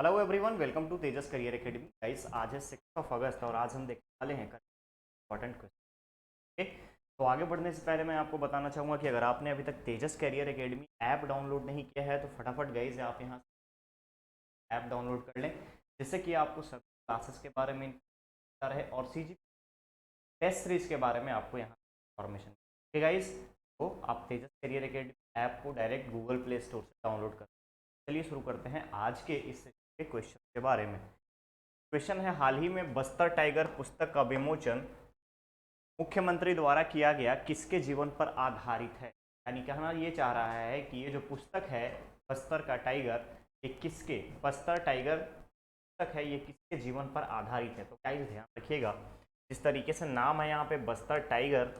Hello everyone, welcome to Tejas career academy. Guys, आज है 6 अगस्त और आज हम देखने वाले हैं इंपॉर्टेंट क्वेश्चन। तो आगे बढ़ने से पहले मैं आपको बताना चाहूँगा कि अगर आपने अभी तक तेजस करियर एकेडमी ऐप डाउनलोड नहीं किया है तो फटाफट गाइस आप यहाँ ऐप डाउनलोड कर लें, जिससे कि आपको सभी क्लासेस के बारे में पता रहे और CG टेस्ट सीरीज के बारे में आपको यहाँ इन्फॉर्मेशन। ठीक है गाइस, तो आप तेजस करियर एकेडमी ऐप को डायरेक्ट गूगल प्ले स्टोर से डाउनलोड कर। चलिए शुरू करते हैं आज के इस क्वेश्चन के बारे में। क्वेश्चन है, हाल ही में बस्तर टाइगर पुस्तक का विमोचन मुख्यमंत्री द्वारा किया गया किसके जीवन पर आधारित है। यानी कहना ये चाह रहा है कि ये जो पुस्तक है बस्तर का टाइगर, ये किसके, बस्तर टाइगर पुस्तक है, ये किसके जीवन पर आधारित है। तो क्या ध्यान रखिएगा, जिस तरीके से नाम है यहाँ पे बस्तर टाइगर,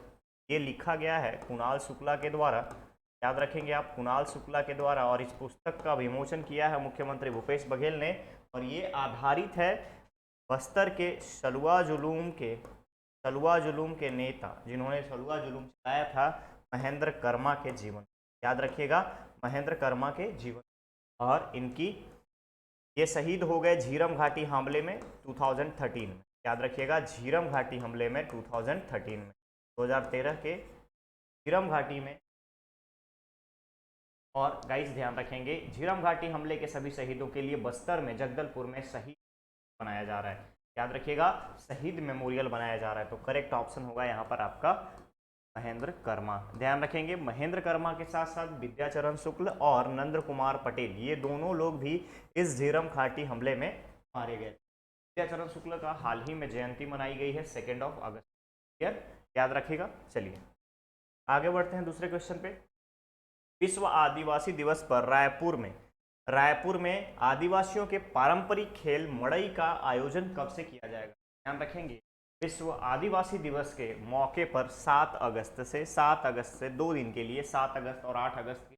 ये लिखा गया है कुणाल शुक्ला के द्वारा। याद रखेंगे आप, कुणाल शुक्ला के द्वारा, और इस पुस्तक का विमोचन किया है मुख्यमंत्री भूपेश बघेल ने। और ये आधारित है बस्तर के सलवा जुलूम के नेता, जिन्होंने सलवा जुलूम चलाया था, महेंद्र कर्मा के जीवन। याद रखिएगा, महेंद्र कर्मा के जीवन। और इनकी ये शहीद हो गए झीरम घाटी हमले में 2013 में। याद रखिएगा, झीरम घाटी हमले में 2013 में, 2013 के झीरम घाटी में। और गाइस ध्यान रखेंगे, झीरम घाटी हमले के सभी शहीदों के लिए बस्तर में जगदलपुर में शहीद बनाया जा रहा है। याद रखिएगा, शहीद मेमोरियल बनाया जा रहा है। तो करेक्ट ऑप्शन होगा यहाँ पर आपका महेंद्र कर्मा। ध्यान रखेंगे, महेंद्र कर्मा के साथ साथ विद्याचरण शुक्ल और नंद कुमार पटेल, ये दोनों लोग भी इस झीरम घाटी हमले में मारे गए। विद्याचरण शुक्ल का हाल ही में जयंती मनाई गई है 2 अगस्त। क्लियर, याद रखिएगा। चलिए आगे बढ़ते हैं दूसरे क्वेश्चन पे। विश्व आदिवासी दिवस पर रायपुर में आदिवासियों के पारंपरिक खेल मड़ई का आयोजन कब से किया जाएगा। ध्यान रखेंगे, विश्व आदिवासी दिवस के मौके पर 7 अगस्त से 2 दिन के लिए 7 अगस्त और 8 अगस्त की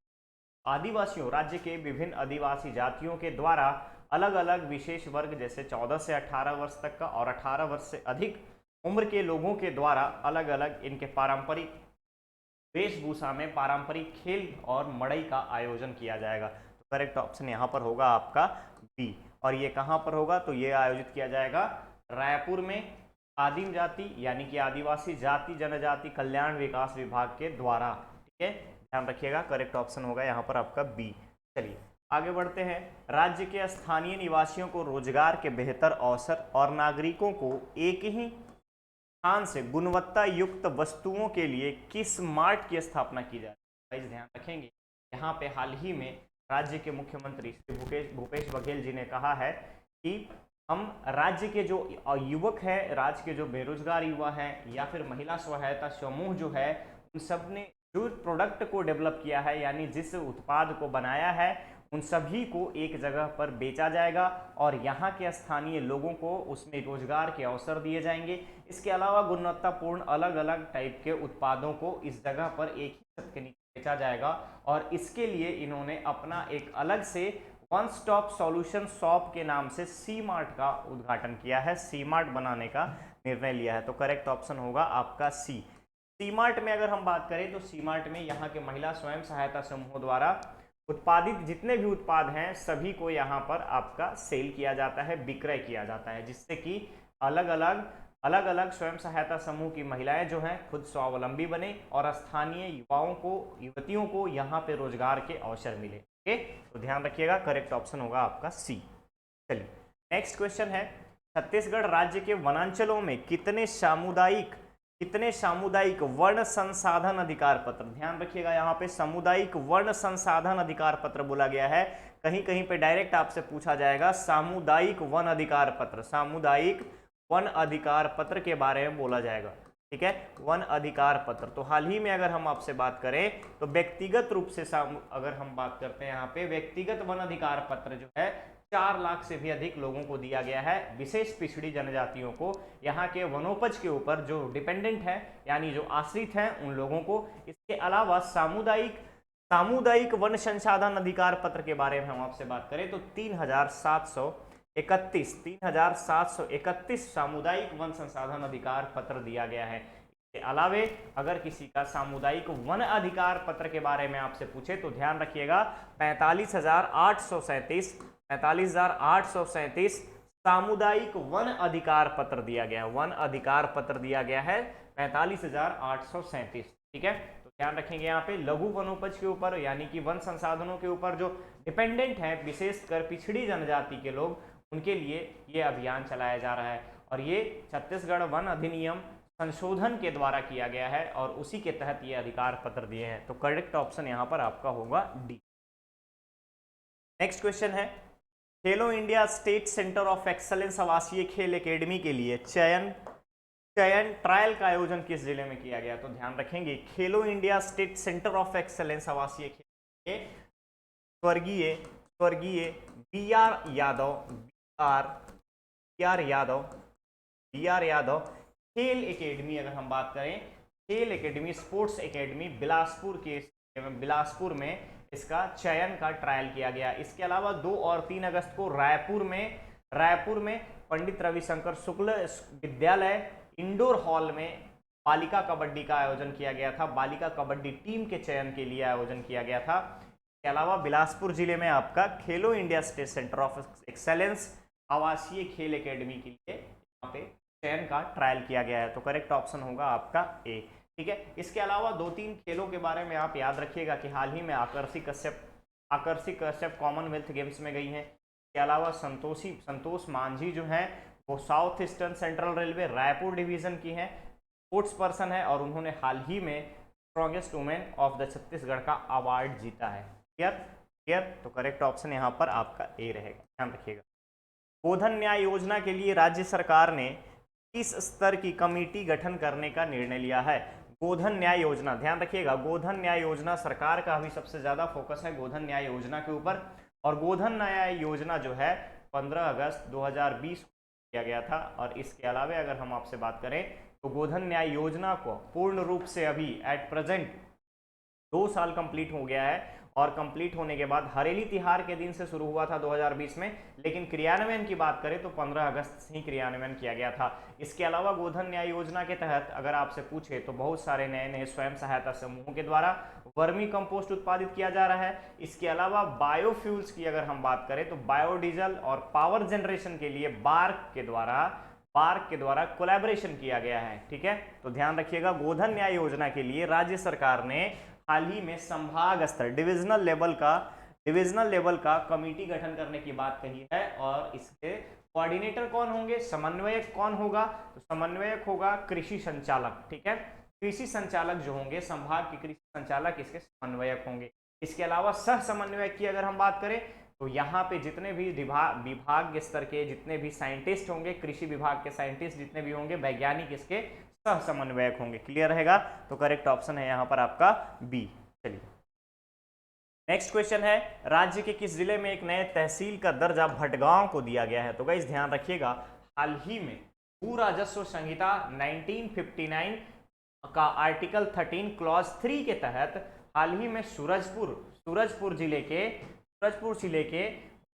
आदिवासियों, राज्य के विभिन्न आदिवासी जातियों के द्वारा अलग अलग विशेष वर्ग जैसे 14 से 18 वर्ष तक का और 18 वर्ष से अधिक उम्र के लोगों के द्वारा अलग अलग इनके पारंपरिक वेशभूषा में पारंपरिक खेल और मड़ई का आयोजन किया जाएगा। तो करेक्ट ऑप्शन यहाँ पर होगा आपका बी। और ये कहाँ पर होगा, तो ये आयोजित किया जाएगा रायपुर में आदिम जाति यानी कि आदिवासी जाति जनजाति कल्याण विकास विभाग के द्वारा। ठीक है, ध्यान रखिएगा, करेक्ट ऑप्शन होगा यहाँ पर आपका बी। चलिए आगे बढ़ते हैं। राज्य के स्थानीय निवासियों को रोजगार के बेहतर अवसर और नागरिकों को एक ही स्थान से गुणवत्ता युक्त वस्तुओं के लिए किस मार्ट की स्थापना की जाए। ध्यान रखेंगे, यहाँ पे हाल ही में राज्य के मुख्यमंत्री श्री भूपेश बघेल जी ने कहा है कि हम राज्य के जो युवक है, राज्य के जो बेरोजगार युवा हैं या फिर महिला स्वसहायता समूह जो है, उन सब ने जो प्रोडक्ट को डेवलप किया है, यानी जिस उत्पाद को बनाया है, उन सभी को एक जगह पर बेचा जाएगा और यहाँ के स्थानीय लोगों को उसमें रोजगार के अवसर दिए जाएंगे। इसके अलावा गुणवत्तापूर्ण अलग अलग टाइप के उत्पादों को इस जगह पर एक ही छत के नीचे बेचा जाएगा। और इसके लिए इन्होंने अपना एक अलग से वन स्टॉप सॉल्यूशन शॉप के नाम से सी मार्ट का उद्घाटन किया है, सी मार्ट बनाने का निर्णय लिया है। तो करेक्ट ऑप्शन होगा आपका सी। सी मार्ट में अगर हम बात करें तो सी मार्ट में यहाँ के महिला स्वयं सहायता समूहों द्वारा उत्पादित जितने भी उत्पाद हैं सभी को यहाँ पर आपका सेल किया जाता है, विक्रय किया जाता है, जिससे कि अलग अलग स्वयं सहायता समूह की महिलाएं जो हैं खुद स्वावलंबी बने और स्थानीय युवाओं को युवतियों को यहाँ पे रोजगार के अवसर मिले। ओके, तो ध्यान रखिएगा, करेक्ट ऑप्शन होगा आपका सी। चलिए नेक्स्ट क्वेश्चन है, छत्तीसगढ़ राज्य के वनांचलों में कितने सामुदायिक वर्ण संसाधन अधिकार पत्र। ध्यान रखिएगा, यहाँ पे सामुदायिक वर्ण संसाधन अधिकार पत्र बोला गया है। कहीं कहीं पे डायरेक्ट आपसे पूछा जाएगा सामुदायिक वन अधिकार पत्र, सामुदायिक वन अधिकार पत्र के बारे में बोला जाएगा। ठीक है, वन अधिकार पत्र। तो हाल ही में अगर हम आपसे बात करें तो व्यक्तिगत रूप से अगर हम बात करते हैं, यहाँ पे व्यक्तिगत वन अधिकार पत्र जो है 4 लाख से भी अधिक लोगों को दिया गया है, विशेष पिछड़ी जनजातियों को, यहाँ के वनोपज के ऊपर जो डिपेंडेंट है यानी जो आश्रित हैं उन लोगों को। इसके अलावा सामुदायिक वन संसाधन अधिकार पत्र के बारे में हम आपसे बात करें तो 3731 सामुदायिक वन संसाधन अधिकार पत्र दिया गया है। इसके अलावे अगर किसी का सामुदायिक वन अधिकार पत्र के बारे में आपसे पूछे तो ध्यान रखिएगा 45,837 45,837 सामुदायिक वन अधिकार पत्र दिया गया, वन अधिकार पत्र दिया गया है 45,837। ठीक है, तो ध्यान रखेंगे यहाँ पे लघु वनोपज के ऊपर यानी कि वन संसाधनों के ऊपर जो डिपेंडेंट है विशेषकर पिछड़ी जनजाति के लोग, उनके लिए ये अभियान चलाया जा रहा है और ये छत्तीसगढ़ वन अधिनियम संशोधन के द्वारा किया गया है और उसी के तहत ये अधिकार पत्र दिए हैं। तो करेक्ट ऑप्शन यहाँ पर आपका होगा डी। नेक्स्ट क्वेश्चन है खेलो India state centre of excellence आवासीय खेल एकेडमी के लिए चयन ट्रायल का आयोजन किस जिले में किया गया? तो ध्यान रखेंगे खेलो India state centre of excellence आवासीय खेल के लिए स्वर्गीय बी आर यादव खेल एकेडमी, अगर हम बात करें खेल एकेडमी स्पोर्ट्स एकेडमी बिलासपुर में इसका चयन का ट्रायल किया गया। इसके अलावा 2 और 3 अगस्त को रायपुर में पंडित रविशंकर शुक्ल विद्यालय इंडोर हॉल में बालिका कबड्डी का आयोजन किया गया था, बालिका कबड्डी टीम के चयन के लिए आयोजन किया गया था। इसके अलावा बिलासपुर जिले में आपका खेलो India state centre of excellence आवासीय खेल एकेडमी के लिए यहाँ पे चयन का ट्रायल किया गया है। तो करेक्ट ऑप्शन होगा आपका ए। ठीक है, इसके अलावा 2-3 खेलों के बारे में आप याद रखिएगा कि हाल ही में आकर्षि कश्यप कॉमनवेल्थ गेम्स में गई हैं। इसके अलावा संतोष मांझी जो हैं वो south eastern central railway Raipur division की हैं, स्पोर्ट्स पर्सन है और उन्होंने हाल ही में strongest women of the Chhattisgarh का अवार्ड जीता है। क्लियर? तो करेक्ट ऑप्शन यहाँ पर आपका ए रहेगा, ध्यान रखिएगा। गोधन न्याय योजना के लिए राज्य सरकार ने किस स्तर की कमेटी गठन करने का निर्णय लिया है? गोधन न्याय योजना, ध्यान रखिएगा, गोधन न्याय योजना सरकार का अभी सबसे ज्यादा फोकस है गोधन न्याय योजना के ऊपर और गोधन न्याय योजना जो है 15 अगस्त 2020 को किया गया था। और इसके अलावा अगर हम आपसे बात करें तो गोधन न्याय योजना को पूर्ण रूप से अभी एट प्रेजेंट 2 साल कंप्लीट हो गया है और कंप्लीट होने के बाद हरेली तिहार के दिन से शुरू हुआ था 2020 में, लेकिन क्रियान्वयन की बात करें तो 15 अगस्त से ही क्रियान्वयन किया गया था। इसके अलावा गोधन न्याय योजना के तहत अगर आपसे पूछे तो बहुत सारे नए स्वयं सहायता समूहों के द्वारा वर्मी कंपोस्ट उत्पादित किया जा रहा है। इसके अलावा बायोफ्यूल्स की अगर हम बात करें तो बायोडीजल और पावर जनरेशन के लिए बार्क के द्वारा कोलैबोरेशन किया गया है। ठीक है, तो ध्यान रखिएगा गोधन न्याय योजना के लिए राज्य सरकार ने हाल ही में संभाग स्तर डिविजनल लेवल का कमेटी गठन करने की बात कही है और इसके कोऑर्डिनेटर कौन होंगे, समन्वयक कौन होगा? तो समन्वयक होगा कृषि संचालक। ठीक है, कृषि संचालक जो होंगे संभाग के कृषि संचालक इसके समन्वयक होंगे। इसके अलावा सह समन्वयक की अगर हम बात करें तो यहाँ पे जितने भी विभाग स्तर के जितने भी साइंटिस्ट होंगे, कृषि विभाग के साइंटिस्ट जितने भी होंगे, वैज्ञानिक इसके सह समन्वयक होंगे। क्लियर रहेगा? तो करेक्ट ऑप्शन है यहाँ पर आपका बी। चलिए नेक्स्ट क्वेश्चन है राज्य के किस जिले में एक नए तहसील का दर्जा भटगांव को दिया गया है? तो गाइस ध्यान रखिएगा हाल ही में भू राजस्व संहिता 1959 का आर्टिकल 13 क्लॉज 3 के तहत हाल ही में सूरजपुर जिले के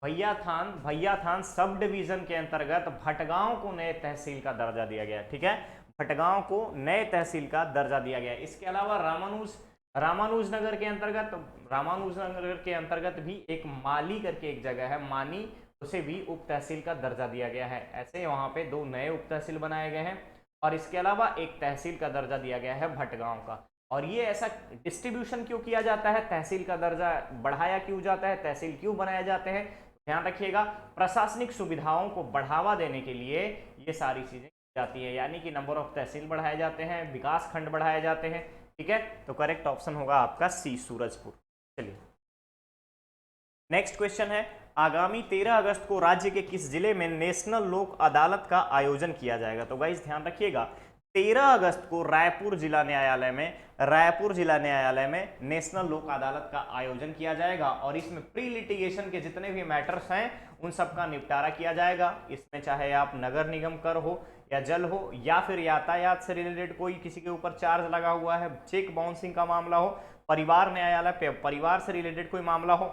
भैयाथान सब डिवीजन के अंतर्गत भटगांव को नए तहसील का दर्जा दिया गया। ठीक है, भटगांव को नए तहसील का दर्जा दिया गया। इसके अलावा रामानुजनगर के अंतर्गत भी एक माली करके एक जगह है, मानी, उसे भी उप तहसील का दर्जा दिया गया है। ऐसे वहां पे 2 नए उप तहसील बनाए गए हैं और इसके अलावा एक तहसील का दर्जा दिया गया है भटगांव का। और ये ऐसा डिस्ट्रीब्यूशन क्यों किया जाता है, तहसील का दर्जा बढ़ाया क्यों जाता है, तहसील क्यों बनाए जाते हैं? ध्यान रखिएगा प्रशासनिक सुविधाओं को बढ़ावा देने के लिए ये सारी चीजें जाती है, यानी कि नंबर ऑफ तहसील बढ़ाए जाते हैं, विकास खंड बढ़ाए जाते हैं। ठीक है, तो करेक्ट ऑप्शन होगा आपका सी सूरजपुर। चलिए नेक्स्ट क्वेश्चन है आगामी 13 अगस्त को राज्य के किस जिले में नेशनल लोक अदालत का आयोजन किया जाएगा? तो गाइस ध्यान रखिएगा 13 अगस्त को रायपुर जिला न्यायालय में नेशनल लोक अदालत का आयोजन किया जाएगा और इसमें प्री लिटिगेशन के जितने भी मैटर्स हैं उन सब का निपटारा किया जाएगा। इसमें चाहे आप नगर निगम कर हो या जल हो या फिर यातायात से रिलेटेड कोई किसी के ऊपर चार्ज लगा हुआ है, चेक बाउंसिंग का मामला हो, परिवार न्यायालय पे परिवार से रिलेटेड कोई मामला हो,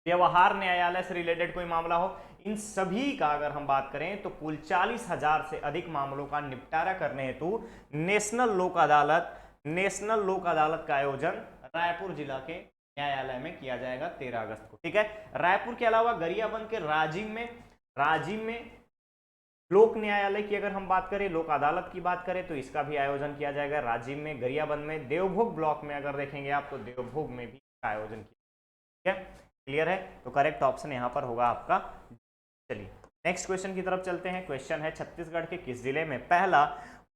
व्यवहार न्यायालय से रिलेटेड कोई मामला हो, इन सभी का अगर हम बात करें तो कुल 40,000 से अधिक मामलों का निपटारा करने हेतु नेशनल लोक अदालत का आयोजन रायपुर जिला के न्यायालय में किया जाएगा 13 अगस्त को। ठीक है, रायपुर के अलावा गरियाबंद के राजिम में लोक न्यायालय की अगर हम बात करें, लोक अदालत की बात करें, तो इसका भी आयोजन किया जाएगा राजिम में, गरियाबंद में। देवभोग ब्लॉक में अगर देखेंगे आप तो देवभोग में भी आयोजन किया। ठीक है, क्लियर है, तो करेक्ट ऑप्शन यहाँ पर होगा आपका। चलिए नेक्स्ट क्वेश्चन की तरफ चलते हैं। क्वेश्चन है छत्तीसगढ़ के किस जिले में पहला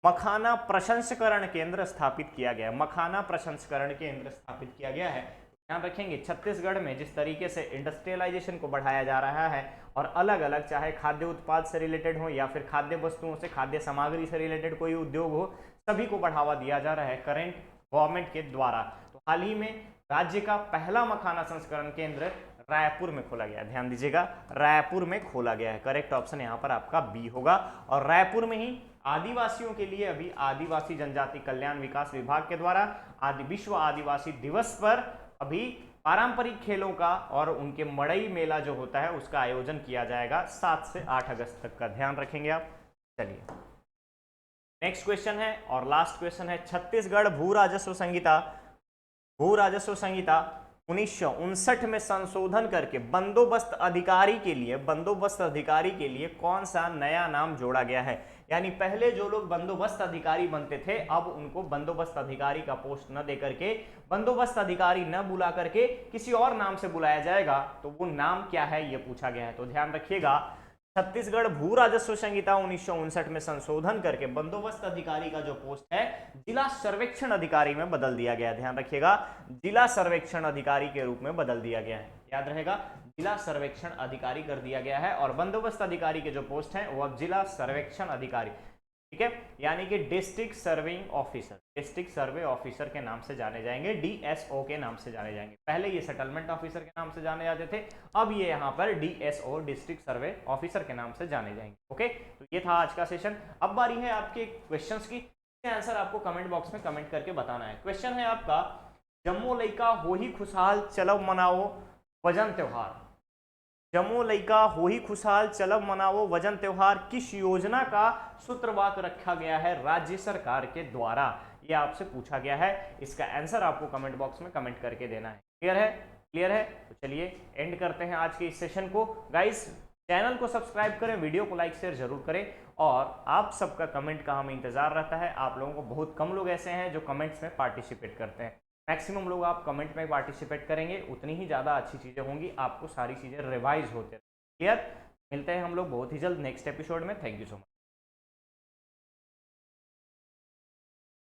मखाना प्रसंस्करण केंद्र स्थापित किया गया? मखाना प्रसंस्करण केंद्र स्थापित किया गया है। ध्यान रखेंगे छत्तीसगढ़ में जिस तरीके से इंडस्ट्रियलाइजेशन को बढ़ाया जा रहा है और अलग अलग चाहे खाद्य उत्पाद से रिलेटेड हो या फिर खाद्य वस्तुओं से, खाद्य सामग्री से रिलेटेड कोई उद्योग हो, सभी को बढ़ावा दिया जा रहा है करेंट गवर्नमेंट के द्वारा। तो हाल ही में राज्य का पहला मखाना संस्करण केंद्र रायपुर में खोला गया है। ध्यान दीजिएगा, रायपुर में खोला गया है। करेक्ट ऑप्शन यहाँ पर आपका बी होगा। और रायपुर में ही आदिवासियों के लिए अभी आदिवासी जनजाति कल्याण विकास विभाग के द्वारा विश्व आदिवासी दिवस पर अभी पारंपरिक खेलों का और उनके मड़ई मेला जो होता है उसका आयोजन किया जाएगा 7 से 8 अगस्त तक का। ध्यान रखेंगे आप। चलिए नेक्स्ट क्वेश्चन है और लास्ट क्वेश्चन है। छत्तीसगढ़ भू राजस्व संहिता 1959 में संशोधन करके बंदोबस्त अधिकारी के लिए कौन सा नया नाम जोड़ा गया है? यानी पहले जो लोग बंदोबस्त अधिकारी बनते थे, अब उनको बंदोबस्त अधिकारी का पोस्ट न देकर के, बंदोबस्त अधिकारी न बुला करके किसी और नाम से बुलाया जाएगा। तो वो नाम क्या है ये पूछा गया है। तो ध्यान रखिएगा, छत्तीसगढ़ भू राजस्व संहिता 1959 में संशोधन करके बंदोबस्त अधिकारी का जो पोस्ट है जिला सर्वेक्षण अधिकारी में बदल दिया गया है। ध्यान रखिएगा, जिला सर्वेक्षण अधिकारी के रूप में बदल दिया गया है। याद रहेगा, जिला सर्वेक्षण अधिकारी कर दिया गया है और बंदोबस्त अधिकारी के जो पोस्ट हैं वो अब जिला सर्वेक्षण अधिकारी, ठीक है, यानी कि डिस्ट्रिक्ट सर्विंग ऑफिसर, डिस्ट्रिक्ट सर्वे ऑफिसर के नाम से जाने जाएंगे, डीएसओ के नाम से जाने जाएंगे। पहले ये सेटलमेंट ऑफिसर के नाम से जाने जाते थे, अब ये यहाँ पर डीएसओ डिस्ट्रिक्ट सर्वे ऑफिसर के नाम से जाने जाएंगे। ओके, तो ये था आज का सेशन। अब बारी है आपके क्वेश्चंस की। आंसर आपको कमेंट बॉक्स में कमेंट करके बताना है। क्वेश्चन है आपका, जम्मो लइका हो ही खुशहाल चलो मनाओ वजन त्योहार। जम्मो लइका हो ही खुशहाल चलो मनाओ वजन त्योहार किस योजना का सूत्रवाक्य रखा गया है राज्य सरकार के द्वारा? ये आपसे पूछा गया है। इसका आंसर आपको कमेंट बॉक्स में कमेंट करके देना है। क्लियर है? क्लियर है? तो चलिए एंड करते हैं आज के इस सेशन को। गाइस, चैनल को सब्सक्राइब करें, वीडियो को लाइक शेयर जरूर करें और आप सबका कमेंट का हमें इंतजार रहता है। आप लोगों को बहुत कम लोग ऐसे हैं जो कमेंट्स में पार्टिसिपेट करते हैं। मैक्सिमम लोग आप कमेंट में पार्टिसिपेट करेंगे, उतनी ही ज़्यादा अच्छी चीज़ें होंगी, आपको सारी चीज़ें रिवाइज होते हैं। क्लियर? मिलते हैं हम लोग बहुत ही जल्द नेक्स्ट एपिसोड में। Thank you so much.